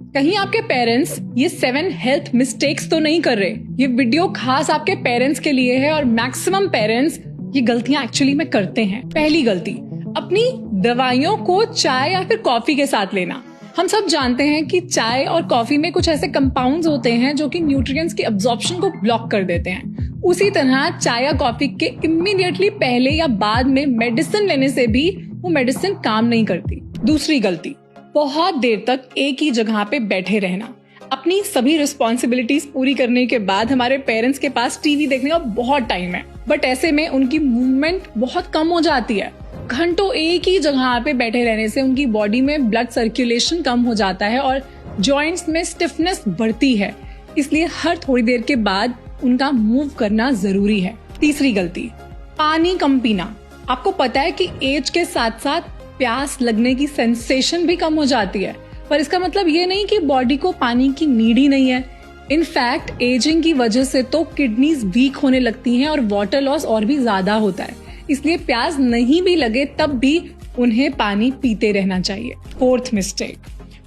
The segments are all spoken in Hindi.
कहीं आपके पेरेंट्स ये 7 हेल्थ मिस्टेक्स तो नहीं कर रहे। ये वीडियो खास आपके पेरेंट्स के लिए है और मैक्सिमम पेरेंट्स ये गलतियां एक्चुअली में करते हैं। पहली गलती, अपनी दवाइयों को चाय या फिर कॉफी के साथ लेना। हम सब जानते हैं कि चाय और कॉफी में कुछ ऐसे कंपाउंड्स होते हैं जो कि न्यूट्रिएंट्स की अब्जॉर्प्शन को ब्लॉक कर देते हैं। उसी तरह चाय या कॉफी के इमीडिएटली पहले या बाद में मेडिसिन लेने से भी वो मेडिसिन काम नहीं करती। दूसरी गलती, बहुत देर तक एक ही जगह पे बैठे रहना। अपनी सभी रिस्पॉन्सिबिलिटीज पूरी करने के बाद हमारे पेरेंट्स के पास टीवी देखने का बहुत टाइम है, बट ऐसे में उनकी मूवमेंट बहुत कम हो जाती है। घंटों एक ही जगह पे बैठे रहने से उनकी बॉडी में ब्लड सर्कुलेशन कम हो जाता है और जॉइंट्स में स्टिफनेस बढ़ती है। इसलिए हर थोड़ी देर के बाद उनका मूव करना जरूरी है। तीसरी गलती, पानी कम पीना। आपको पता है कि एज के साथ साथ प्यास लगने की सेंसेशन भी कम हो जाती है, पर इसका मतलब ये नहीं कि बॉडी को पानी की नीड ही नहीं है। इनफैक्ट एजिंग की वजह से तो किडनीज वीक होने लगती हैं और वाटर लॉस और भी ज्यादा होता है। इसलिए प्यास नहीं भी लगे तब भी उन्हें पानी पीते रहना चाहिए। फोर्थ मिस्टेक,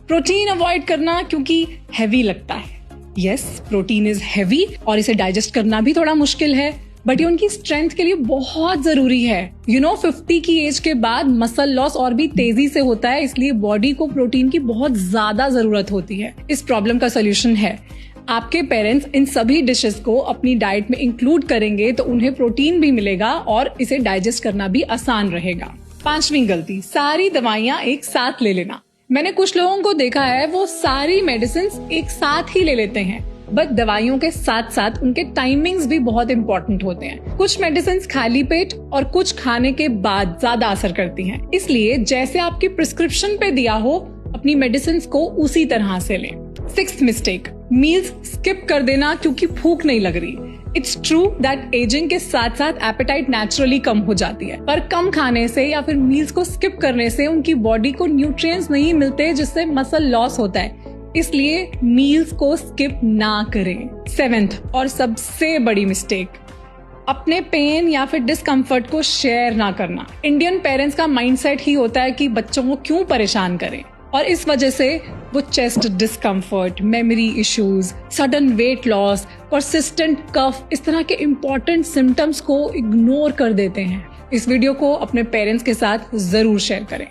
प्रोटीन अवॉइड करना क्योंकि हैवी लगता है। यस, प्रोटीन इज हैवी और इसे डाइजेस्ट करना भी थोड़ा मुश्किल है, बट ये उनकी स्ट्रेंथ के लिए बहुत जरूरी है। 50 की एज के बाद मसल लॉस और भी तेजी से होता है, इसलिए बॉडी को प्रोटीन की बहुत ज्यादा जरूरत होती है। इस प्रॉब्लम का सोल्यूशन है, आपके पेरेंट्स इन सभी डिशेस को अपनी डाइट में इंक्लूड करेंगे तो उन्हें प्रोटीन भी मिलेगा और इसे डाइजेस्ट करना भी आसान रहेगा। पांचवी गलती, सारी दवाइयां एक साथ ले लेना। मैंने कुछ लोगों को देखा है वो सारी मेडिसिन एक साथ ही ले लेते हैं, बट दवाइयों के साथ साथ उनके टाइमिंग्स भी बहुत इंपॉर्टेंट होते हैं। कुछ मेडिसिन खाली पेट और कुछ खाने के बाद ज्यादा असर करती हैं, इसलिए जैसे आपकी प्रिस्क्रिप्शन पे दिया हो अपनी मेडिसिन को उसी तरह से लें। सिक्स्थ मिस्टेक, मील्स स्किप कर देना क्योंकि भूख नहीं लग रही। इट्स ट्रू दैट एजिंग के साथ साथ एपेटाइट नेचुरली कम हो जाती है, पर कम खाने से या फिर मील्स को स्किप करने से उनकी बॉडी को न्यूट्रिएंट्स नहीं मिलते, जिससे मसल लॉस होता है। इसलिए मील्स को स्किप ना करें। सेवेंथ और सबसे बड़ी मिस्टेक, अपने पेन या फिर डिस्कम्फर्ट को शेयर ना करना। इंडियन पेरेंट्स का माइंडसेट ही होता है कि बच्चों को क्यों परेशान करें, और इस वजह से वो chest discomfort, memory issues, sudden weight loss, persistent cough, इस तरह के इम्पोर्टेंट सिम्टम्स को इग्नोर कर देते हैं। इस वीडियो को अपने पेरेंट्स के साथ जरूर शेयर करें।